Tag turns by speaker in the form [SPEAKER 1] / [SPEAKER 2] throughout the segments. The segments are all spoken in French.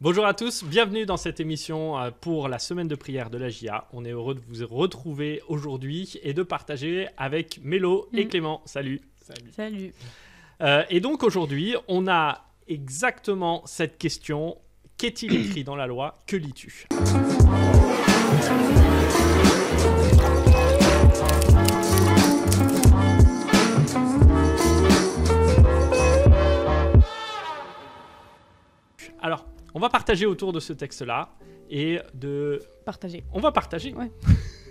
[SPEAKER 1] Bonjour à tous, bienvenue dans cette émission pour la semaine de prière de la JA. On est heureux de vous retrouver aujourd'hui et de partager avec Mélo et Clément. Salut.
[SPEAKER 2] Salut.
[SPEAKER 1] Et donc aujourd'hui, on a exactement cette question. Qu'est-il écrit dans la loi? Que lis-tu? Alors, on va partager autour de ce texte-là et de...
[SPEAKER 2] Partager.
[SPEAKER 1] On va partager.
[SPEAKER 2] Ouais.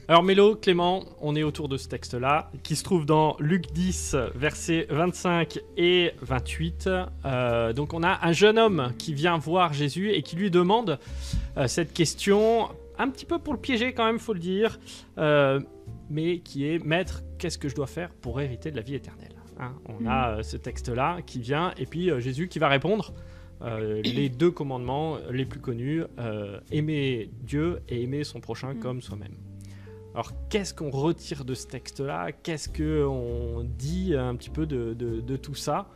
[SPEAKER 1] Alors Mélo, Clément, on est autour de ce texte-là qui se trouve dans Luc 10, versets 25 et 28. Donc on a un jeune homme qui vient voir Jésus et qui lui demande cette question, un petit peu pour le piéger quand même, faut le dire, mais qui est « Maître, qu'est-ce que je dois faire pour hériter de la vie éternelle ?» On a ce texte-là qui vient et puis Jésus qui va répondre. Les deux commandements les plus connus, aimer Dieu et aimer son prochain comme soi-même. Alors qu'est-ce qu'on retire de ce texte-là? Qu'est-ce qu'on dit un petit peu de tout ça?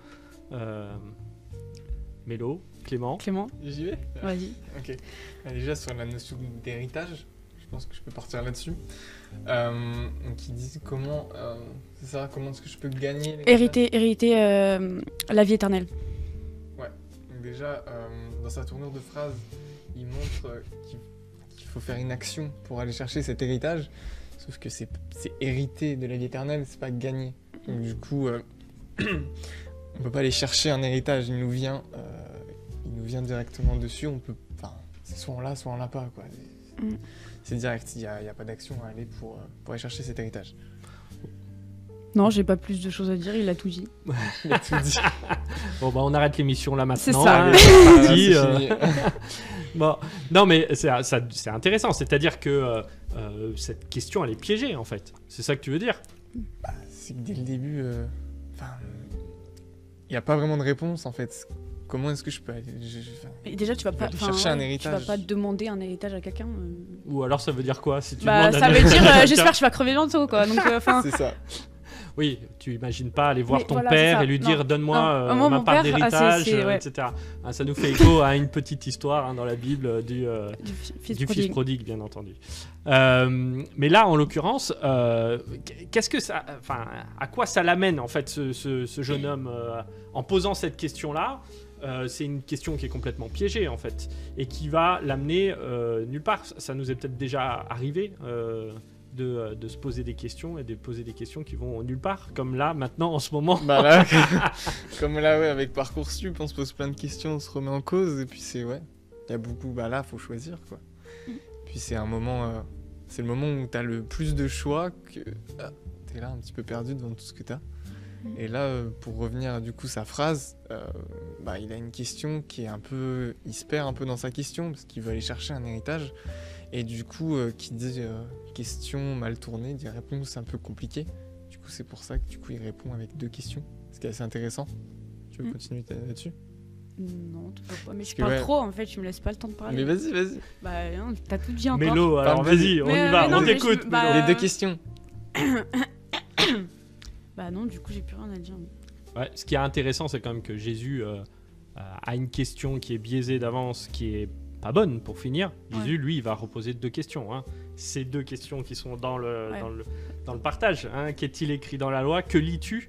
[SPEAKER 1] Mélo, Clément?
[SPEAKER 3] J'y vais?
[SPEAKER 2] Vas-y.
[SPEAKER 3] Ok. Déjà sur la notion d'héritage, je pense que je peux partir là-dessus. Donc ils disent comment, c'est ça, comment est-ce que je peux gagner
[SPEAKER 2] Hériter la vie éternelle.
[SPEAKER 3] Déjà, dans sa tournure de phrase, il montre qu'il faut faire une action pour aller chercher cet héritage, sauf que c'est hériter de la vie éternelle, c'est pas gagner. Donc du coup, on peut pas aller chercher un héritage, il nous vient directement dessus. C'est soit on l'a, soit on l'a pas, quoi. C'est direct, il y a pas d'action à aller pour aller chercher cet héritage.
[SPEAKER 2] Non, j'ai pas plus de choses à dire, il a tout dit.
[SPEAKER 3] Il a tout dit.
[SPEAKER 1] Bon, bah on arrête l'émission là maintenant.
[SPEAKER 2] C'est ça.
[SPEAKER 1] Allez, c'est parti,
[SPEAKER 3] c'est fini.
[SPEAKER 1] Bon, non mais c'est intéressant, c'est-à-dire que cette question elle est piégée en fait. C'est ça que tu veux dire?
[SPEAKER 3] C'est que dès le début, il n'y a pas vraiment de réponse en fait. Comment est-ce que je peux aller
[SPEAKER 2] Et déjà, tu vas pas
[SPEAKER 3] chercher un héritage.
[SPEAKER 2] Tu vas pas demander un héritage à quelqu'un.
[SPEAKER 1] Ou alors ça veut dire quoi si tu demandes
[SPEAKER 2] ça veut dire j'espère que tu vas crever bientôt, quoi. Donc,
[SPEAKER 3] C'est ça.
[SPEAKER 1] Oui, tu imagines pas aller voir ton
[SPEAKER 2] voilà,
[SPEAKER 1] père
[SPEAKER 2] c'est
[SPEAKER 1] et lui
[SPEAKER 2] ça.
[SPEAKER 1] dire
[SPEAKER 2] Non.
[SPEAKER 1] donne-moi
[SPEAKER 2] Moi,
[SPEAKER 1] ma
[SPEAKER 2] mon
[SPEAKER 1] part
[SPEAKER 2] père,
[SPEAKER 1] d'héritage,
[SPEAKER 2] ouais.
[SPEAKER 1] etc. Ça nous fait écho à une petite histoire dans la Bible du fils prodigue, bien entendu. Mais là, en l'occurrence, qu'est-ce que ça, à quoi ça l'amène en fait ce jeune homme en posant cette question-là? C'est une question qui est complètement piégée en fait et qui va l'amener nulle part. Ça nous est peut-être déjà arrivé. De se poser des questions et de poser des questions qui vont nulle part, comme là, maintenant, en ce moment.
[SPEAKER 3] Là, comme là, ouais, avec Parcoursup, on se pose plein de questions, on se remet en cause, et puis il y a beaucoup, là, faut choisir, quoi. Puis c'est un moment, c'est le moment où t'as le plus de choix, que t'es là un petit peu perdu devant tout ce que t'as. Et là, pour revenir, du coup, sa phrase, il a une question qui est il se perd un peu dans sa question, parce qu'il veut aller chercher un héritage. Et du coup, qui dit question mal tournée, dit réponse un peu compliquée. Du coup, c'est pour ça que il répond avec deux questions. Ce qui est assez intéressant. Tu veux continuer là-dessus?
[SPEAKER 2] Non, tu peux pas. Mais je
[SPEAKER 3] que
[SPEAKER 2] parle trop en fait, tu me laisses pas le temps de parler.
[SPEAKER 3] Mais vas-y.
[SPEAKER 2] Non, t'as tout dit encore.
[SPEAKER 1] Mélo, alors vas-y, on y va, on t'écoute.
[SPEAKER 3] Les deux questions.
[SPEAKER 2] Non, du coup, j'ai plus rien à dire.
[SPEAKER 1] Ouais, ce qui est intéressant, c'est quand même que Jésus a une question qui est biaisée d'avance, qui est pas bonne pour finir. Jésus, lui, il va reposer deux questions. Ces deux questions qui sont dans le partage. Qu'est-il écrit dans la loi? Que lis-tu?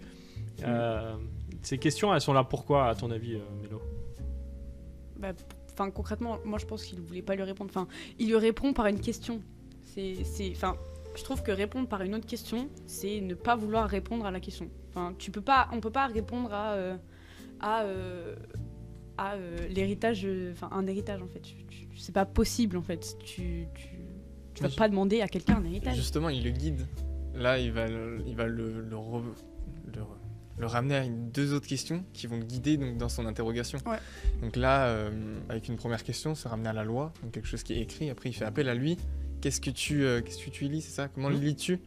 [SPEAKER 1] Ces questions, elles sont là pourquoi, à ton avis, Mélo?
[SPEAKER 2] Concrètement, moi, je pense qu'il voulait pas lui répondre. Il lui répond par une question. Je trouve que répondre par une autre question, c'est ne pas vouloir répondre à la question. On peut pas répondre à l'héritage, un héritage en fait. C'est pas possible en fait. Tu vas pas demander à quelqu'un un héritage.
[SPEAKER 3] Justement, il le guide. Là, il va le ramener à deux autres questions qui vont le guider donc, dans son interrogation.
[SPEAKER 2] Ouais.
[SPEAKER 3] Donc là, avec une première question, c'est ramener à la loi, donc quelque chose qui est écrit. Après, il fait appel à lui. Qu'est-ce que tu lis, c'est ça? Comment le lis-tu?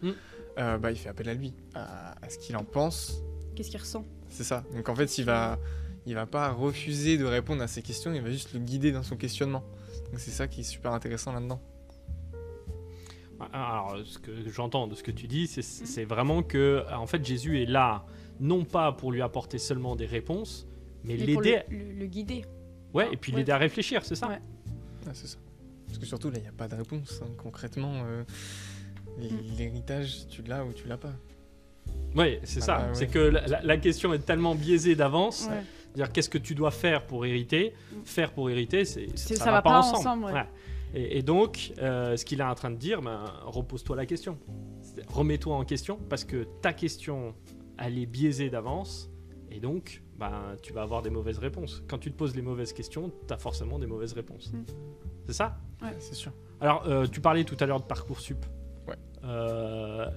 [SPEAKER 3] Il fait appel à lui, à ce qu'il en pense.
[SPEAKER 2] Qu'est-ce qu'il ressent?
[SPEAKER 3] C'est ça. Donc en fait, il va pas refuser de répondre à ces questions, il va juste le guider dans son questionnement. Donc c'est ça qui est super intéressant là-dedans.
[SPEAKER 1] Alors, ce que j'entends de ce que tu dis, c'est vraiment que, en fait, Jésus est là, non pas pour lui apporter seulement des réponses, mais l'aider.
[SPEAKER 2] Pour le guider.
[SPEAKER 1] Ouais, et puis
[SPEAKER 2] Ouais.
[SPEAKER 1] l'aider à réfléchir, c'est ça?
[SPEAKER 2] Ouais.
[SPEAKER 3] Ah, c'est ça. Parce que surtout, là, il n'y a pas de réponse. Hein. Concrètement, l'héritage, tu l'as ou tu l'as pas.
[SPEAKER 1] Ouais, c'est ça.
[SPEAKER 3] ouais.
[SPEAKER 1] C'est que la question est tellement biaisée d'avance.
[SPEAKER 2] Ouais.
[SPEAKER 1] Dire qu'est-ce que tu dois faire pour hériter. Faire pour hériter, ça
[SPEAKER 2] va
[SPEAKER 1] va pas ensemble.
[SPEAKER 2] ouais.
[SPEAKER 1] Ouais. Et donc, ce qu'il est en train de dire, repose-toi la question. Remets-toi en question parce que ta question, elle est biaisée d'avance. Et donc, tu vas avoir des mauvaises réponses. Quand tu te poses les mauvaises questions, tu as forcément des mauvaises réponses. C'est ça?
[SPEAKER 3] Ouais, c'est sûr.
[SPEAKER 1] Alors, tu parlais tout à l'heure de Parcoursup.
[SPEAKER 3] Ouais.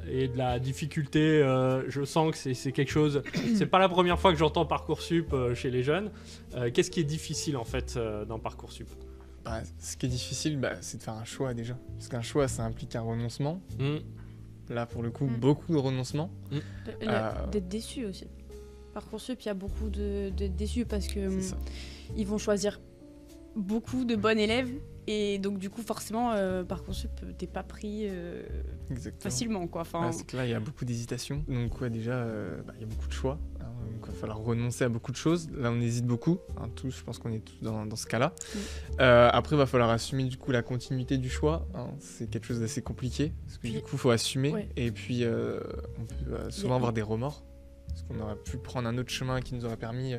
[SPEAKER 1] Et de la difficulté, je sens que c'est quelque chose. C'est pas la première fois que j'entends Parcoursup chez les jeunes. Qu'est-ce qui est difficile en fait dans Parcoursup?
[SPEAKER 3] Ce qui est difficile, c'est de faire un choix déjà. Parce qu'un choix, ça implique un renoncement. Là, pour le coup, beaucoup de renoncements.
[SPEAKER 2] D'être déçu aussi. Parcoursup, il y a beaucoup d'être déçus parce que
[SPEAKER 3] C'est ça.
[SPEAKER 2] ils vont choisir beaucoup de bons élèves et donc du coup forcément Parcoursup t'es pas pris
[SPEAKER 3] Exactement.
[SPEAKER 2] facilement quoi. Enfin,
[SPEAKER 3] C'est que là, il y a beaucoup d'hésitation. Donc, déjà, il y a beaucoup de choix. Hein. Donc, il va falloir renoncer à beaucoup de choses. Là, on hésite beaucoup. Hein, tous, je pense qu'on est tous dans ce cas-là. Après, il va falloir assumer du coup la continuité du choix. Hein. C'est quelque chose d'assez compliqué. Parce que du coup, il faut assumer.
[SPEAKER 2] Ouais.
[SPEAKER 3] Et puis, on peut souvent avoir des remords. Parce qu'on aurait pu prendre un autre chemin qui nous aurait permis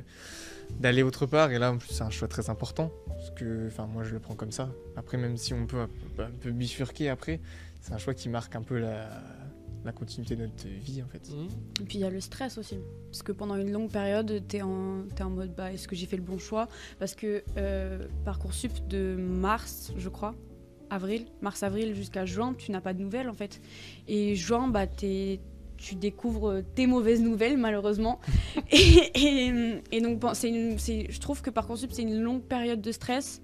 [SPEAKER 3] d'aller autre part. Et là, en plus, c'est un choix très important. Parce que, moi, je le prends comme ça. Après, même si on peut un peu bifurquer après, c'est un choix qui marque un peu la continuité de notre vie, en fait.
[SPEAKER 2] Et puis il y a le stress aussi. Parce que pendant une longue période, t'es en mode est-ce que j'ai fait le bon choix? Parce que Parcoursup de mars, je crois, mars-avril jusqu'à juin, tu n'as pas de nouvelles en fait. Et juin, tu découvres tes mauvaises nouvelles malheureusement. et donc je trouve que Parcoursup c'est une longue période de stress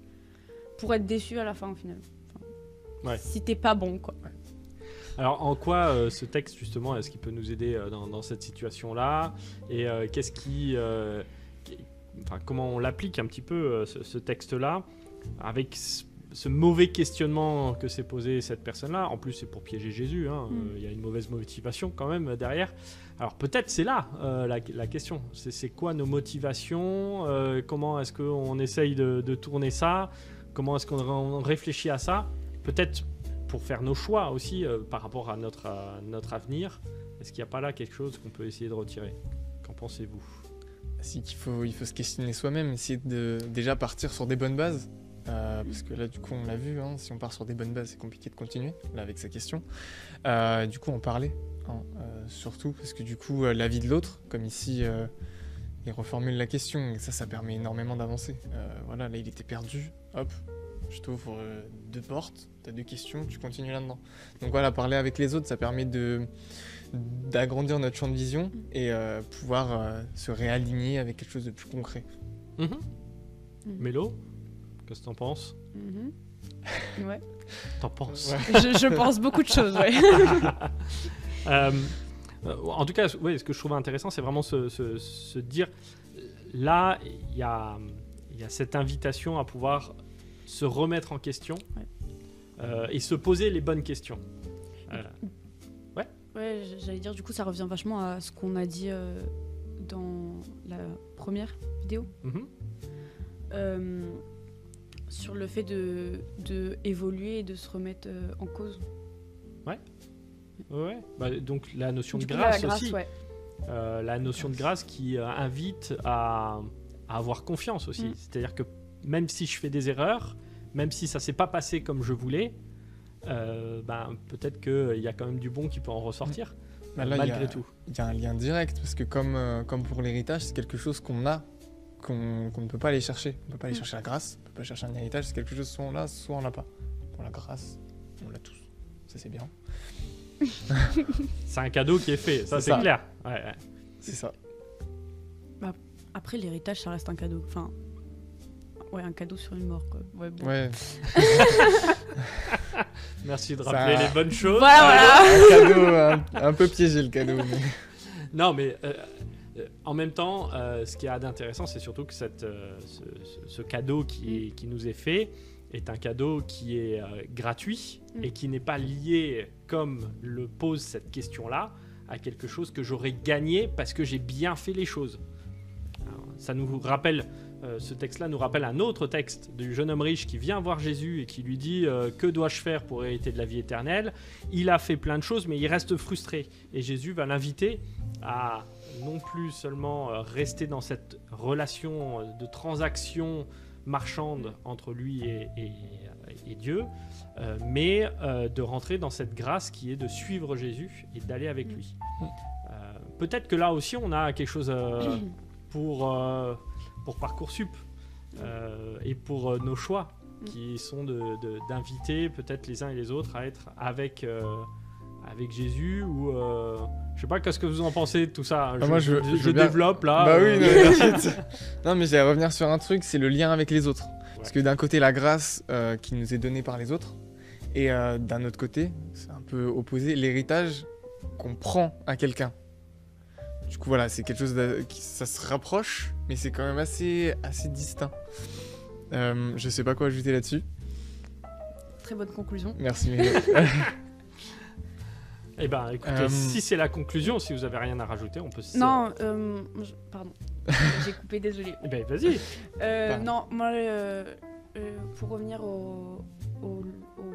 [SPEAKER 2] pour être déçu à la fin au final. Si t'es pas bon quoi.
[SPEAKER 3] Ouais.
[SPEAKER 1] Alors en quoi ce texte justement est-ce qu'il peut nous aider dans cette situation-là et comment on l'applique un petit peu ce texte-là avec ce mauvais questionnement que s'est posé cette personne-là. En plus, c'est pour piéger Jésus. Il y a une mauvaise motivation quand même derrière. Alors peut-être c'est là la question. C'est quoi nos motivations? Comment est-ce qu'on essaye de tourner ça? Comment est-ce qu'on réfléchit à ça? Peut-être pour faire nos choix aussi par rapport à notre avenir. Est-ce qu'il n'y a pas là quelque chose qu'on peut essayer de retirer? Qu'en pensez-vous?
[SPEAKER 3] Il faut se questionner soi-même, essayer de déjà partir sur des bonnes bases. Parce que là, du coup, on l'a vu, si on part sur des bonnes bases, c'est compliqué de continuer, là, avec sa question. Du coup, en parler, surtout, parce que du coup, l'avis de l'autre, comme ici, il reformule la question, et ça permet énormément d'avancer. Là, il était perdu, hop, je t'ouvre 2 portes, t'as 2 questions, tu continues là-dedans. Donc voilà, parler avec les autres, ça permet d'agrandir notre champ de vision et pouvoir se réaligner avec quelque chose de plus concret.
[SPEAKER 1] Mélo, qu'est-ce que t'en penses?
[SPEAKER 2] Ouais.
[SPEAKER 1] T'en penses?
[SPEAKER 3] Ouais.
[SPEAKER 2] Je pense beaucoup de choses, ouais.
[SPEAKER 1] En tout cas, ce que je trouve intéressant, c'est vraiment se dire, là, il y a cette invitation à pouvoir se remettre en question et se poser les bonnes questions.
[SPEAKER 2] Ouais, j'allais dire, du coup, ça revient vachement à ce qu'on a dit dans la première vidéo. Sur le fait de évoluer et de se remettre en cause.
[SPEAKER 1] Ouais. Donc la notion
[SPEAKER 2] Du
[SPEAKER 1] de
[SPEAKER 2] coup,
[SPEAKER 1] grâce,
[SPEAKER 2] la grâce
[SPEAKER 1] aussi.
[SPEAKER 2] ouais.
[SPEAKER 1] La notion de grâce qui invite à avoir confiance aussi. C'est-à-dire que même si je fais des erreurs, même si ça s'est pas passé comme je voulais, peut-être qu'il y a quand même du bon qui peut en ressortir, malgré tout.
[SPEAKER 3] Il y a un lien direct, parce que comme pour l'héritage, c'est quelque chose qu'on a, qu'on ne peut pas aller chercher. On ne peut pas aller chercher la grâce, on ne peut pas chercher un héritage, c'est quelque chose soit on l'a, soit on l'a pas. Pour la grâce, on l'a tous. Ça, c'est bien.
[SPEAKER 1] C'est un cadeau qui est fait, ça c'est clair. Ouais.
[SPEAKER 3] C'est ça.
[SPEAKER 2] Après, l'héritage, ça reste un cadeau. Enfin, un cadeau sur une mort, quoi. Ouais, bon.
[SPEAKER 3] Ouais.
[SPEAKER 1] Merci de rappeler les bonnes choses.
[SPEAKER 2] Voilà.
[SPEAKER 3] Un cadeau, un peu piégé le cadeau. Mais...
[SPEAKER 1] Non, mais en même temps, ce qui est d'intéressant, c'est surtout que ce cadeau qui nous est fait est un cadeau qui est gratuit et qui n'est pas lié, comme le pose cette question-là, à quelque chose que j'aurais gagné parce que j'ai bien fait les choses. Alors, ça nous rappelle ce texte-là nous rappelle un autre texte du jeune homme riche qui vient voir Jésus et qui lui dit que dois-je faire pour hériter de la vie éternelle. Il a fait plein de choses, mais il reste frustré. Et Jésus va l'inviter à non plus seulement rester dans cette relation de transaction marchande entre lui et Dieu, mais de rentrer dans cette grâce qui est de suivre Jésus et d'aller avec lui. Peut-être que là aussi on a quelque chose pour Parcoursup et pour nos choix qui sont d'inviter peut-être les uns et les autres à être avec Jésus ou je sais pas, qu'est-ce que vous en pensez de tout ça?
[SPEAKER 3] Moi, je bien...
[SPEAKER 1] développe là.
[SPEAKER 3] Bah oui, non, mais j'allais revenir sur un truc, c'est le lien avec les autres. Ouais. Parce que d'un côté, la grâce qui nous est donnée par les autres, et d'un autre côté, c'est un peu opposé, l'héritage qu'on prend à quelqu'un. Du coup, voilà, c'est quelque chose ça se rapproche, mais c'est quand même assez distinct. Je sais pas quoi ajouter là-dessus.
[SPEAKER 2] Très bonne conclusion.
[SPEAKER 3] Merci, Mélo.
[SPEAKER 1] Eh ben, écoutez, si c'est la conclusion, si vous avez rien à rajouter, on peut...
[SPEAKER 2] Non, pardon, j'ai coupé, désolé.
[SPEAKER 1] Eh ben, vas-y.
[SPEAKER 2] Non, moi, pour revenir au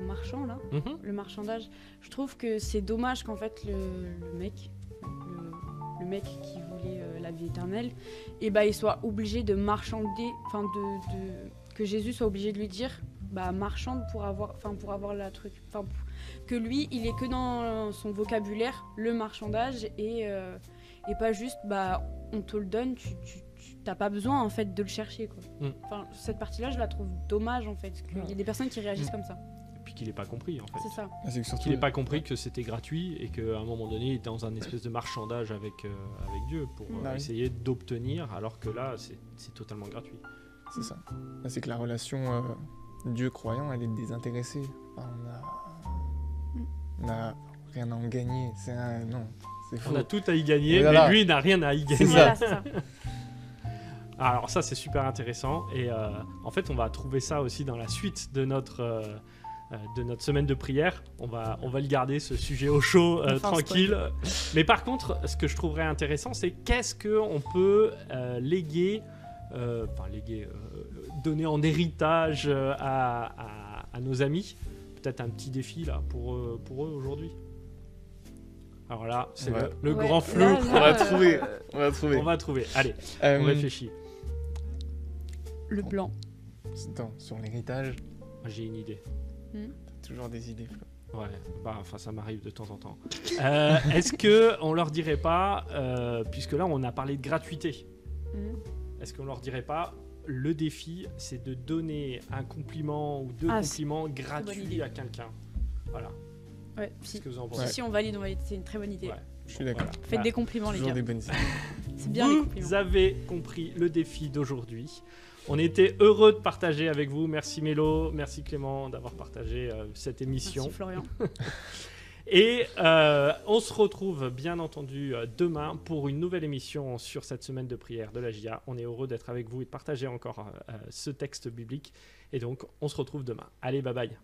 [SPEAKER 2] marchand, là, le marchandage, je trouve que c'est dommage qu'en fait, le mec qui voulait la vie éternelle, et ben, il soit obligé de marchander, enfin, que Jésus soit obligé de lui dire, bah, marchande pour avoir la truc, enfin, que lui, il est que dans son vocabulaire, le marchandage, et pas juste, bah, on te le donne, tu t'as pas besoin, en fait, de le chercher, quoi. Enfin, cette partie-là, je la trouve dommage, en fait, qu'il y ait des personnes qui réagissent comme ça.
[SPEAKER 1] Et puis qu'il n'ait pas compris, en fait.
[SPEAKER 2] C'est ça.
[SPEAKER 3] C'est surtout...
[SPEAKER 1] Qu'il n'ait pas compris que c'était gratuit et qu'à un moment donné, il était dans un espèce de marchandage avec Dieu pour essayer d'obtenir, alors que là, c'est totalement gratuit.
[SPEAKER 3] C'est ça. C'est que la relation Dieu-croyant, elle est désintéressée. Enfin, on a rien à en gagner. Non, c'est faux.
[SPEAKER 1] On a tout à y gagner, mais lui, il n'a rien à y gagner.
[SPEAKER 2] Voilà, c'est ça.
[SPEAKER 1] Alors ça, c'est super intéressant. Et en fait, on va trouver ça aussi dans la suite de notre semaine de prière. On va le garder, ce sujet au chaud, tranquille. Mais par contre, ce que je trouverais intéressant, c'est qu'est-ce qu'on peut donner en héritage à nos amis. Peut-être un petit défi là pour eux aujourd'hui. Alors là, c'est le grand flou.
[SPEAKER 2] Là,
[SPEAKER 3] On va trouver.
[SPEAKER 1] Allez, on réfléchit.
[SPEAKER 2] Le blanc.
[SPEAKER 3] Sur l'héritage.
[SPEAKER 1] J'ai une idée.
[SPEAKER 3] T'as toujours des idées, Flo.
[SPEAKER 1] Ouais, ça m'arrive de temps en temps. Est-ce que on leur dirait pas, puisque là on a parlé de gratuité, est-ce qu'on leur dirait pas, le défi, c'est de donner un compliment ou deux compliments gratuits à quelqu'un. Voilà.
[SPEAKER 2] Ouais,
[SPEAKER 1] si. Ce que vous en pensez.
[SPEAKER 2] Si on valide, c'est une très bonne idée.
[SPEAKER 3] Ouais, je suis d'accord.
[SPEAKER 2] Faites des compliments, les gars.
[SPEAKER 3] Des bonnes idées.
[SPEAKER 2] C'est bien les compliments.
[SPEAKER 1] Vous avez compris le défi d'aujourd'hui. On était heureux de partager avec vous. Merci Mélo, merci Clément d'avoir partagé cette émission.
[SPEAKER 2] Merci Florian.
[SPEAKER 1] Et on se retrouve bien entendu demain pour une nouvelle émission sur cette semaine de prière de la JA. On est heureux d'être avec vous et de partager encore ce texte biblique. Et donc, on se retrouve demain. Allez, bye bye.